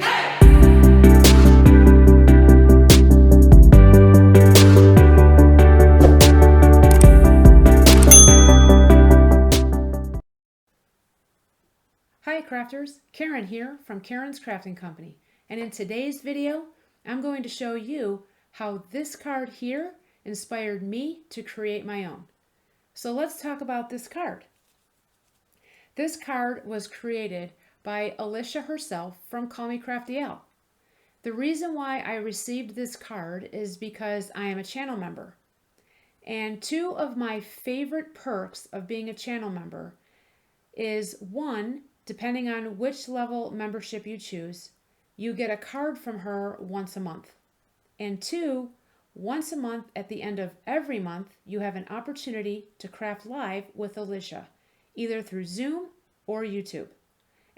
Hi crafters, Karen here from Karen's Crafting Company, and in today's video I'm going to show you how this card here inspired me to create my own. So let's talk about this card. This card was created by Alicia herself from Call Me Crafty Al. The reason why I received this card is because I am a channel member, and two of my favorite perks of being a channel member is one, depending on which level membership you choose, you get a card from her once a month. And two, once a month at the end of every month, you have an opportunity to craft live with Alicia, either through Zoom or YouTube.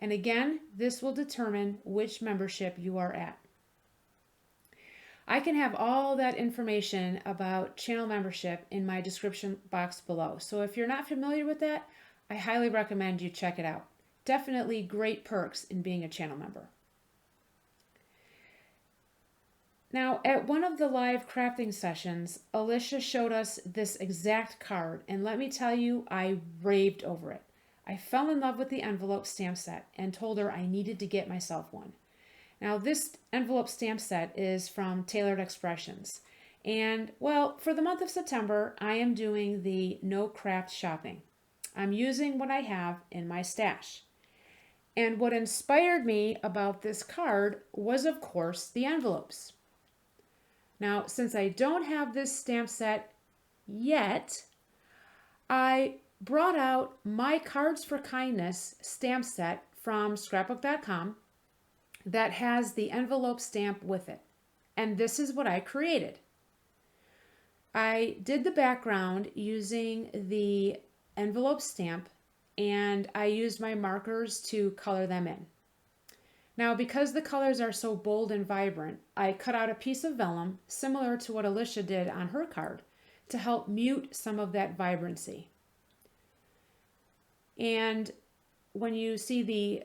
And again, this will determine which membership you are at. I can have all that information about channel membership in my description box below. So if you're not familiar with that, I highly recommend you check it out. Definitely great perks in being a channel member. Now, at one of the live crafting sessions, Alicia showed us this exact card, and let me tell you, I raved over it. I fell in love with the envelope stamp set and told her I needed to get myself one. Now, this envelope stamp set is from Tailored Expressions. And, well, for the month of September, I am doing the no craft shopping. I'm using what I have in my stash. And what inspired me about this card was, of course, the envelopes. Now, since I don't have this stamp set yet, I brought out my Cards for Kindness stamp set from scrapbook.com that has the envelope stamp with it. And this is what I created. I did the background using the envelope stamp, and I used my markers to color them in. Now, because the colors are so bold and vibrant, I cut out a piece of vellum similar to what Alicia did on her card to help mute some of that vibrancy. And when you see the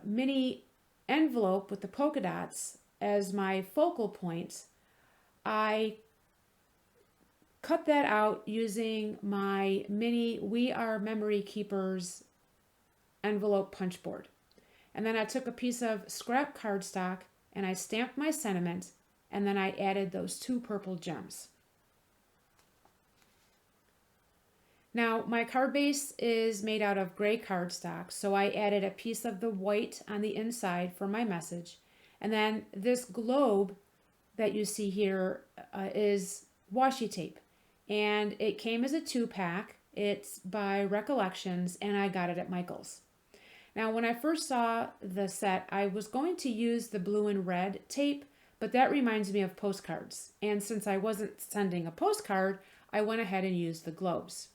mini envelope with the polka dots as my focal points, I cut that out using my mini We Are Memory Keepers envelope punch board. And then I took a piece of scrap cardstock and I stamped my sentiment, and then I added those two purple gems. Now, my card base is made out of gray cardstock, so I added a piece of the white on the inside for my message. And then this globe that you see here is washi tape. And it came as a 2-pack. It's by Recollections, and I got it at Michael's. Now, when I first saw the set, I was going to use the blue and red tape, but that reminds me of postcards. And since I wasn't sending a postcard, I went ahead and used the globes.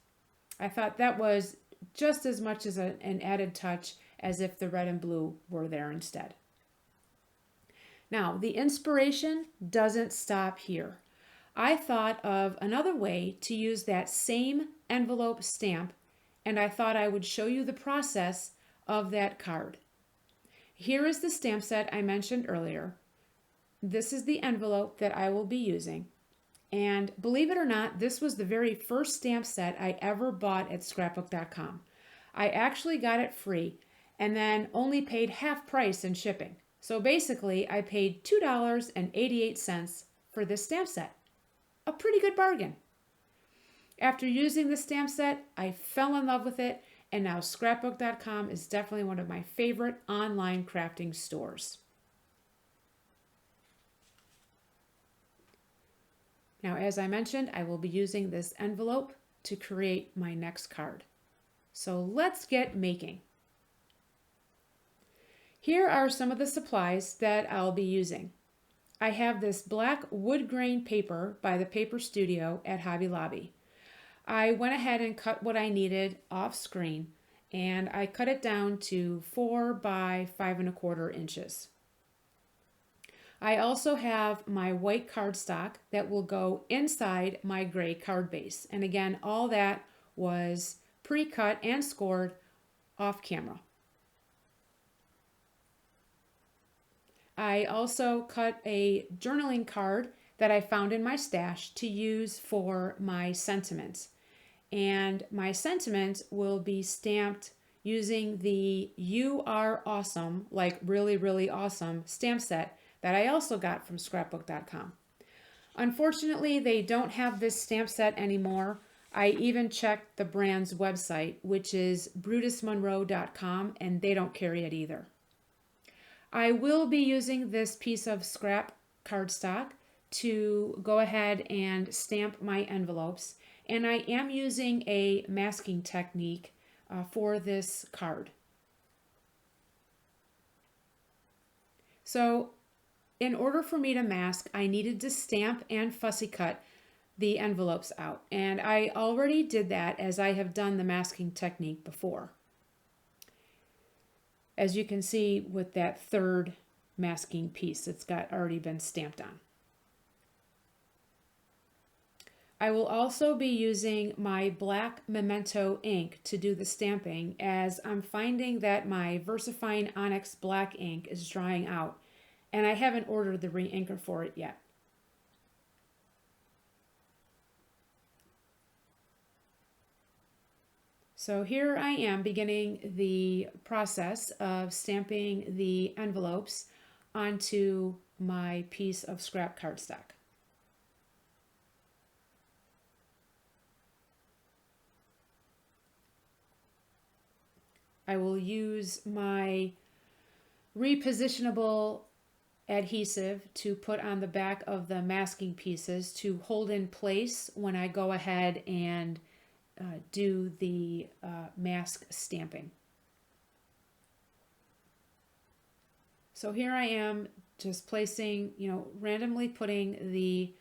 I thought that was just as much as an added touch as if the red and blue were there instead. Now, the inspiration doesn't stop here. I thought of another way to use that same envelope stamp, and I thought I would show you the process of that card. Here is the stamp set I mentioned earlier. This is the envelope that I will be using. And believe it or not, this was the very first stamp set I ever bought at scrapbook.com. I actually got it free and then only paid half price in shipping. So basically, I paid $2.88 for this stamp set. A pretty good bargain. After using the stamp set, I fell in love with it, and now scrapbook.com is definitely one of my favorite online crafting stores. Now, as I mentioned, I will be using this envelope to create my next card. So let's get making. Here are some of the supplies that I'll be using. I have this black wood grain paper by the Paper Studio at Hobby Lobby. I went ahead and cut what I needed off screen, and I cut it down to 4 by 5¼ inches. I also have my white cardstock that will go inside my gray card base. And again, all that was pre-cut and scored off camera. I also cut a journaling card that I found in my stash to use for my sentiments. And my sentiments will be stamped using the "You Are Awesome," like really, really awesome stamp set that I also got from scrapbook.com. Unfortunately, they don't have this stamp set anymore. I even checked the brand's website, which is brutusmonroe.com, and they don't carry it either. I will be using this piece of scrap cardstock to go ahead and stamp my envelopes, and I am using a masking technique for this card. So in order for me to mask, I needed to stamp and fussy cut the envelopes out, and I already did that as I have done the masking technique before. As you can see with that third masking piece, it's got already been stamped on. I will also be using my black Memento ink to do the stamping, as I'm finding that my VersaFine Onyx black ink is drying out, and I haven't ordered the re-inker for it yet. So here I am beginning the process of stamping the envelopes onto my piece of scrap cardstock. I will use my repositionable adhesive to put on the back of the masking pieces to hold in place when I go ahead and do the mask stamping. So here I am just placing, randomly putting the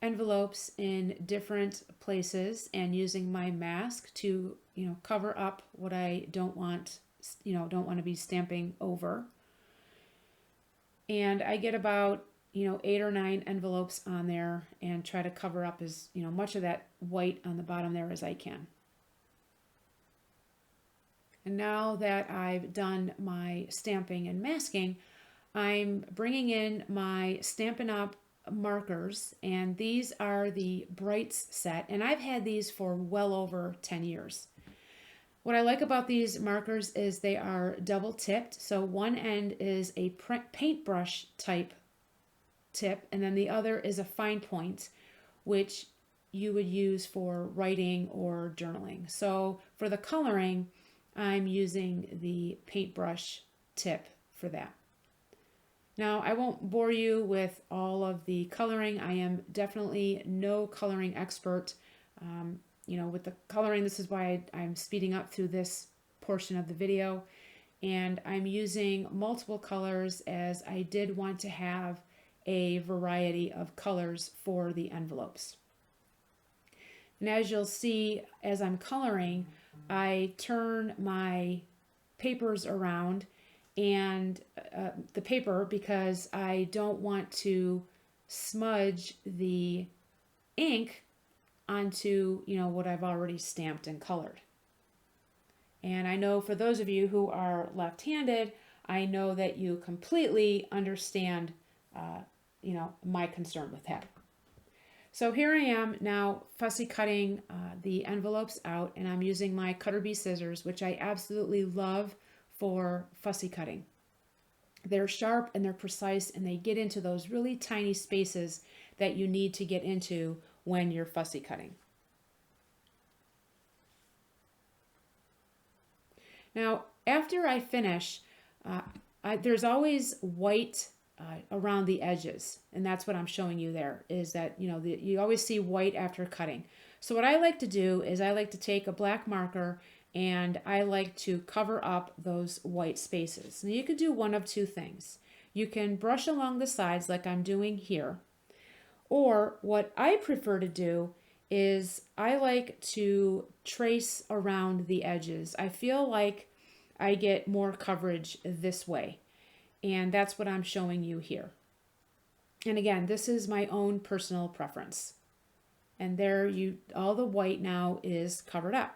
envelopes in different places and using my mask to, cover up what I don't want to be stamping over. And I get about 8 or 9 envelopes on there and try to cover up as much of that white on the bottom there as I can. And now that I've done my stamping and masking, I'm bringing in my Stampin' Up! Markers, and these are the Brights set, and I've had these for well over 10 years. What I like about these markers is they are double tipped, so one end is a paintbrush type tip, and then the other is a fine point, which you would use for writing or journaling. So for the coloring, I'm using the paintbrush tip for that. Now, I won't bore you with all of the coloring. I am definitely no coloring expert. With the coloring, this is why I'm speeding up through this portion of the video. And I'm using multiple colors as I did want to have a variety of colors for the envelopes. And as you'll see, as I'm coloring, I turn my papers around and the paper because I don't want to smudge the ink onto what I've already stamped and colored. And I know for those of you who are left-handed, I know that you completely understand my concern with that. So here I am now fussy cutting the envelopes out, and I'm using my Cutter Bee scissors, which I absolutely love for fussy cutting. They're sharp and they're precise, and they get into those really tiny spaces that you need to get into when you're fussy cutting. Now, after I finish, there's always white around the edges, and that's what I'm showing you there, is that you always see white after cutting. So what I like to do is I like to take a black marker and I like to cover up those white spaces. Now you can do one of two things. You can brush along the sides like I'm doing here, or what I prefer to do is I like to trace around the edges. I feel like I get more coverage this way, and that's what I'm showing you here. And again, this is my own personal preference. And there all the white now is covered up.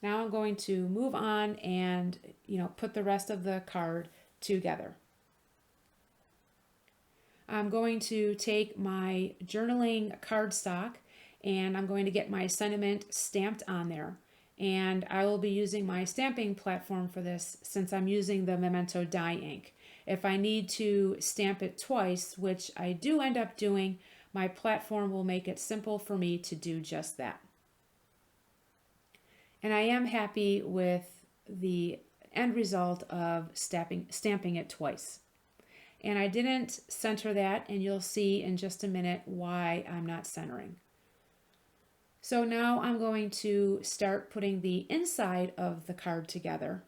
Now I'm going to move on and, put the rest of the card together. I'm going to take my journaling cardstock and I'm going to get my sentiment stamped on there. And I will be using my stamping platform for this since I'm using the Memento die ink. If I need to stamp it twice, which I do end up doing, my platform will make it simple for me to do just that. And I am happy with the end result of stamping it twice. And I didn't center that, and you'll see in just a minute why I'm not centering. So now I'm going to start putting the inside of the card together.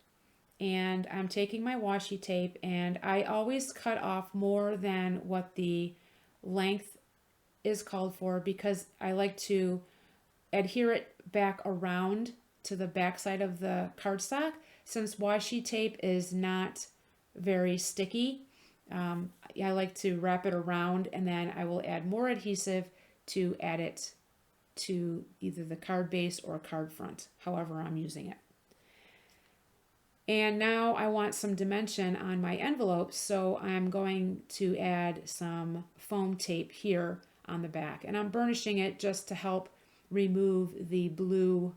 And I'm taking my washi tape, and I always cut off more than what the length is called for because I like to adhere it back around to the back side of the cardstock. Since washi tape is not very sticky, I like to wrap it around, and then I will add more adhesive to add it to either the card base or card front, however I'm using it. And now I want some dimension on my envelopes, so I'm going to add some foam tape here on the back, and I'm burnishing it just to help remove the blue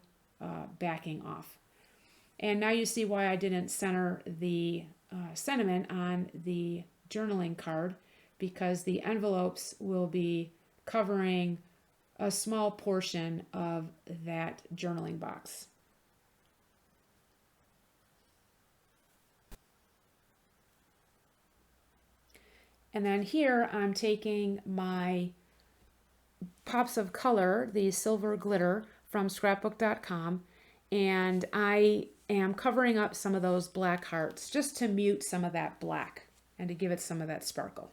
backing off. And now you see why I didn't center the sentiment on the journaling card, because the envelopes will be covering a small portion of that journaling box. And then here I'm taking my pops of color, the silver glitter from scrapbook.com, and I am covering up some of those black hearts just to mute some of that black and to give it some of that sparkle.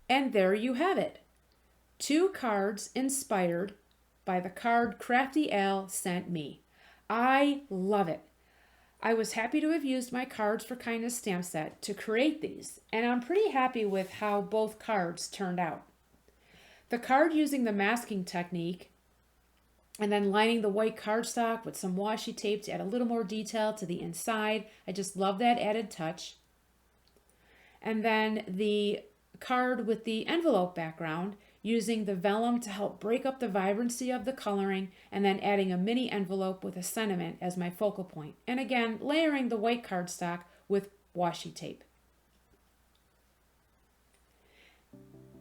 And there you have it. 2 cards inspired by the card Crafty Al sent me. I love it. I was happy to have used my Cards for Kindness stamp set to create these, and I'm pretty happy with how both cards turned out. The card using the masking technique and then lining the white cardstock with some washi tape to add a little more detail to the inside. I just love that added touch. And then the card with the envelope background using the vellum to help break up the vibrancy of the coloring, and then adding a mini envelope with a sentiment as my focal point. And again, layering the white cardstock with washi tape.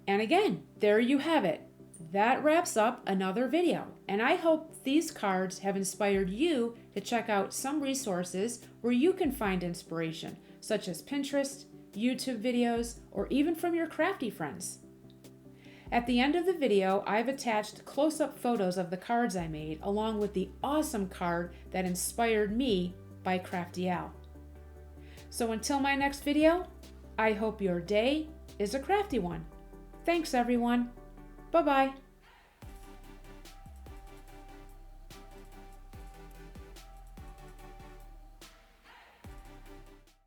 And again, there you have it. That wraps up another video, and I hope these cards have inspired you to check out some resources where you can find inspiration, such as Pinterest, YouTube videos, or even from your crafty friends. At the end of the video, I've attached close-up photos of the cards I made, along with the awesome card that inspired me by Crafty Al. So until my next video, I hope your day is a crafty one. Thanks everyone. Bye-bye.